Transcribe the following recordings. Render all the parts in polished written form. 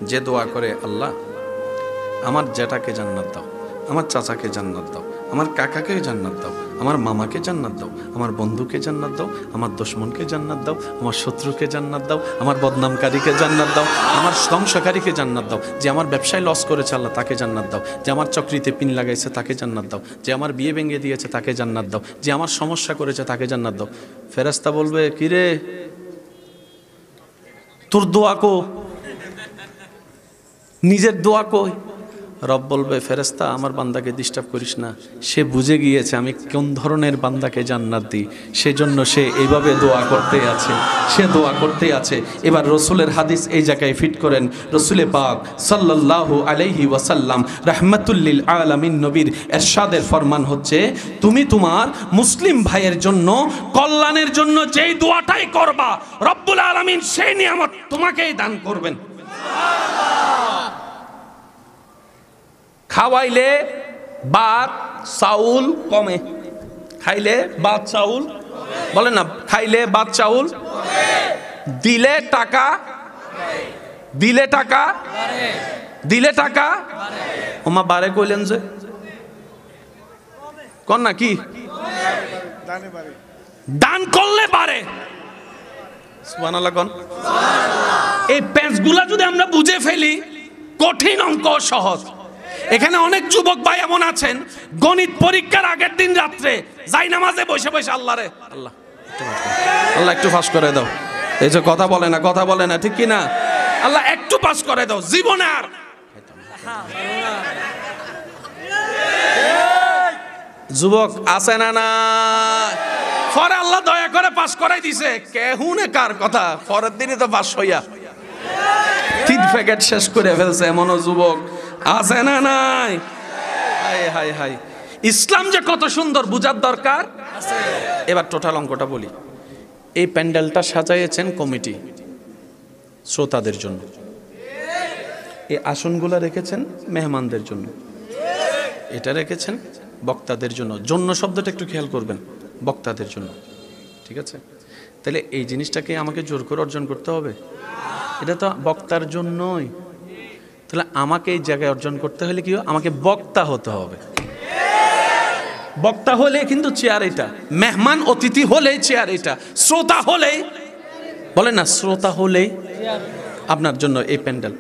যে দোয়া করে, আল্লাহ আমার জ্যাঠাকে জান্নাত দাও, আমার চাচাকে জান্নাত দাও, আমার কাকাকে জান্নাত দাও, আমার মামাকে জান্নাত দাও, আমার বন্ধুকে জান্নাত দাও, আমার দুশমনকে জান্নাত দাও, আমার শত্রুকে জান্নাত দাও, আমার বদনামকারীকে জান্নাত দাও, আমার ধ্বংসকারীকে জান্নাত দাও, যে আমার ব্যবসায় লস করেছে আল্লাহ তাকে জান্নাত দাও, যে আমার চাকরিতে পিন লাগাইছে তাকে জান্নাত দাও, যে আমার বিয়ে ভেঙে দিয়েছে তাকে জান্নাত দাও, যে আমার সমস্যা করেছে তাকে জান্নাত দাও। ফেরেশতা বলবে, কিরে তোর দোয়া কো, নিজের দোয়া কই? রব বলবে, ফেরেশতা আমার বান্দাকে ডিস্টার্ব করিস না, সে বুঝে গিয়েছে আমি কোন ধরনের বান্দাকে জান্নাত দিই, সেজন্য সে এইভাবে দোয়া করতে আছে, সে দোয়া করতে আছে। এবার রসুলের হাদিস এই জায়গায় ফিট করেন। রসুলে পাক সাল্লাল্লাহু আলাইহি ওয়াসাল্লাম রাহমাতুল্লিল আলামিন নবীর এরশাদের ফরমান হচ্ছে, তুমি তোমার মুসলিম ভাইয়ের জন্য কল্যাণের জন্য যেই দোয়াটাই করবা, রব্বুল আলামিন সেই নিয়ামত তোমাকেই দান করবেন। খাওয়াইলে ভাত চাউল কমে, খাইলে ভাত চাউল, বলেন না, খাইলে ভাত চাউল, দিলে টাকা, দিলে টাকা, দিলে টাকা, ওমা বারে কইলেন যে কোন না কি দান করলে পারে, সুবহানাল্লাহ কোন। এই পেঁচগুলা যদি আমরা বুঝে ফেলি, কঠিন অঙ্ক সহজ। এখানে অনেক যুবক ভাই এমন আছেন, গণিত পরীক্ষার আগের দিন রাত্রে যাই নামাজে বসে বসে আল্লাহ রে আল্লাহ আল্লাহ একটু পাস করে দাও, এই যে কথা বলে না, কথা বলে না, ঠিক কি না? আল্লাহ একটু পাস করে দাও, জীবনে আর যুবক আছে না না, পরে আল্লাহ দয়া করে পাস করাই দিছে, কেহুনে কার কথা, পরের দিনই তো পাস হইয়া 3 প্যাকেট শেষ করে ফেলছে, এমনও যুবক আছে না নাই? হাই হাই হাই, ইসলাম যে কত সুন্দর বুঝার দরকার আছে। এবার টোটাল অঙ্কটা বলি। এই প্যান্ডেলটা সাজাইয়েছেন কমিটি শ্রোতাদের জন্য, এই আসনগুলো রেখেছেন মেহমানদের জন্য, এটা রেখেছেন বক্তাদের জন্য। জন্য শব্দটা একটু খেয়াল করবেন, বক্তাদের জন্য, ঠিক আছে? তাহলে এই জিনিসটাকে আমাকে জোর করে অর্জন করতে হবে? এটা তো বক্তার জন্যই। তাহলে আমাকে এই জায়গায় অর্জন করতে হলে কি, আমাকে বক্তা হতে হবে। বক্তা হলে কিন্তু চেয়ার এটা, মেহমান অতিথি হলেই চেয়ার এটা, শ্রোতা হলেই, বলেন না, শ্রোতা হলেই আপনার জন্য এই প্যান্ডেল।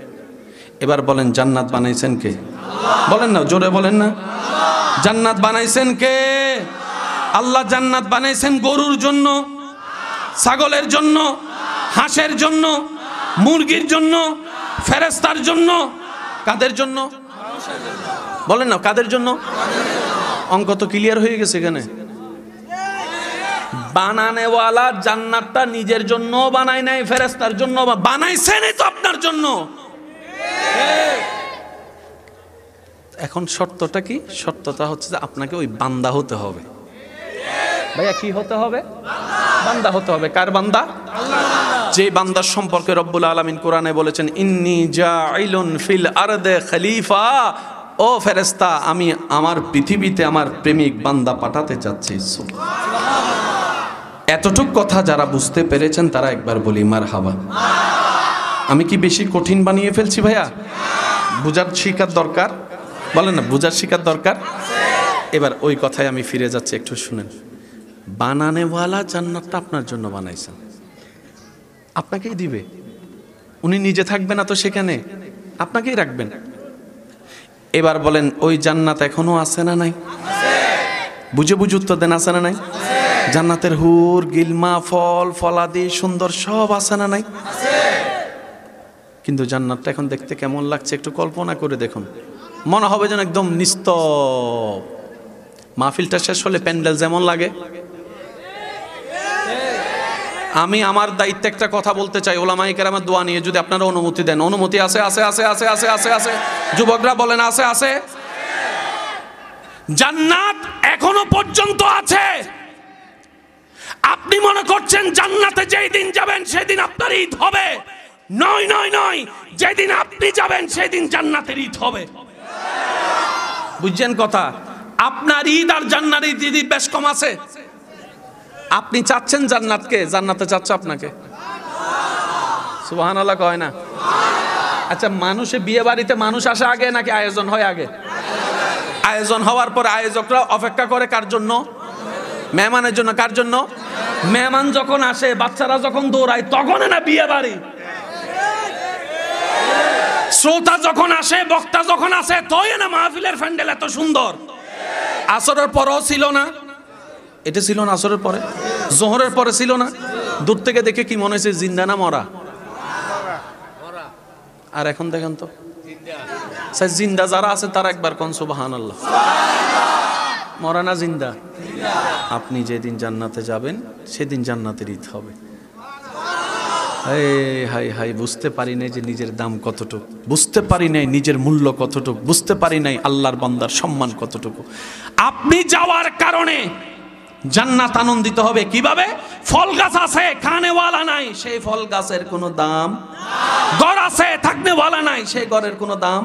এবার বলেন, জান্নাত বানাইছেন কে? বলেন না, জোরে বলেন না, জান্নাত বানাইছেন কে? আল্লাহ জান্নাত বানাইছেন গরুর জন্য, ছাগলের জন্য, হাঁসের জন্য, মুরগির জন্য, ফেরেশতার জন্য। কাদের জন্য? বলেন না, কাদের জন্য? অঙ্ক তো ক্লিয়ার হয়ে গেছে এখানে। বানানেওয়ালা জান্নাতটা নিজের জন্য বানায় নাই, ফেরেশতার জন্য বানাইছেনই তো আপনার জন্য। এখন শর্তটা কি? শর্তটা হচ্ছে যে আপনাকে ওই বান্দা হতে হবে। ভাইয়া কি হতে হবে? বান্দা হতে হবে। কার বান্দা? যে বান্দার সম্পর্কে রব্বুল আলামিন কোরআনে বলেছেন, ইন্নী জাইলুন ফিল আরদে খলিফা, ও ফেরেশতা আমি আমার পৃথিবীতে আমার প্রেমিক বান্দা পাঠাতে চাচ্ছি। এতটুক কথা যারা বুঝতে পেরেছেন তারা একবার বলি মারহাবা। আমি কি বেশি কঠিন বানিয়ে ফেলছি ভাইয়া? বুঝার শিকার দরকার, বলেন না, বুঝার শিকার দরকার। এবার ওই কথায় আমি ফিরে যাচ্ছি, একটু শুনেন। বানানেওয়ালা জান্নাতটা আপনার জন্য বানাইছেন, আপনাকেই দিবে। উনি নিজে থাকবে না তো সেখানে, আপনাকেই রাখবেন। এবার বলেন, ওই জান্নাত এখনো আছে না নাই? বুঝে বুঝে উত্তর দেন, আছে না নাই? জান্নাতের হুর, গিলমা, ফল ফলাদি সুন্দর সব আছে না নাই? কিন্তু জান্নাতটা এখন দেখতে কেমন লাগছে একটু কল্পনা করে দেখুন। মনে হবে যেন একদম নিস্তব। মাহফিলটা শেষ হলে প্যান্ডেল যেমন লাগে। আমি আমার দায়িত্বে একটা কথা বলতে চাই, ওলামায়ে কেরামের দোয়া নিয়ে, যদি আপনারা অনুমতি দেন। অনুমতি আছে? আছে আছে আছে আছে আছে আছে। যুবকরা বলেন আছে আছে। জান্নাত এখনো পর্যন্ত আছে। আপনি মনে করছেন জান্নাতে যেই দিন যাবেন সেদিন আপনার ঈদ হবে? নয় নয় নয়, যেদিন আপনি যাবেন সেদিন জান্নাতের ঈদ হবে। বুঝছেন কথা? আপনার ঈদ আর জান্নাতের ঈদ বেশ কম আছে। আপনি চাচ্ছেন জান্নাতকে, জান্নাতে চাচ্ছে আপনাকে। সুবহানাল্লাহ কয় না? আচ্ছা, মানুষে বিয়ে বাড়িতে মানুষ আসে আগে নাকি আয়োজন হয় আগে? আয়োজন হওয়ার পরে আয়োজকরা অপেক্ষা করে কার জন্য? মেহমানের জন্য। কার জন্য? মেহমান যখন আসে, বাচ্চারা যখন দৌড়ায়, তখন না বিয়ে বাড়ি। শ্রোতা যখন আসে, বক্তা যখন আসে, তই না মাহফিলের প্যান্ডেল এত সুন্দর। আসরের পরেও ছিল না, এটা ছিল না আসরের পরে, জোহরের পরে ছিল না। দূর থেকে দেখে কি মনে হয়েছে জিন্দা না মরা? আর এখন দেখেন তো জিন্দা যারা আছে তারা একবার কোন সুবহানাল্লাহ। মরা না জিন্দা? আপনি যেদিন জান্নাতে যাবেন সেদিন জান্নাতের ঈদ হবে। হাই হাই, বুঝতে পারি নাই যে নিজের দাম কতটুকু, বুঝতে পারি নাই নিজের মূল্য কতটুকু, বুঝতে পারি নাই আল্লাহর বান্দার সম্মান কতটুকু। আপনি যাওয়ার কারণে জান্নাত আনন্দিত হবে। কিভাবে? ফল গাছ আছে, খানেওয়ালা নাই, সেই ফল গাছের কোনো দাম। ঘর আছে, থাকনেওয়ালা নাই, সেই ঘরের কোনো দাম।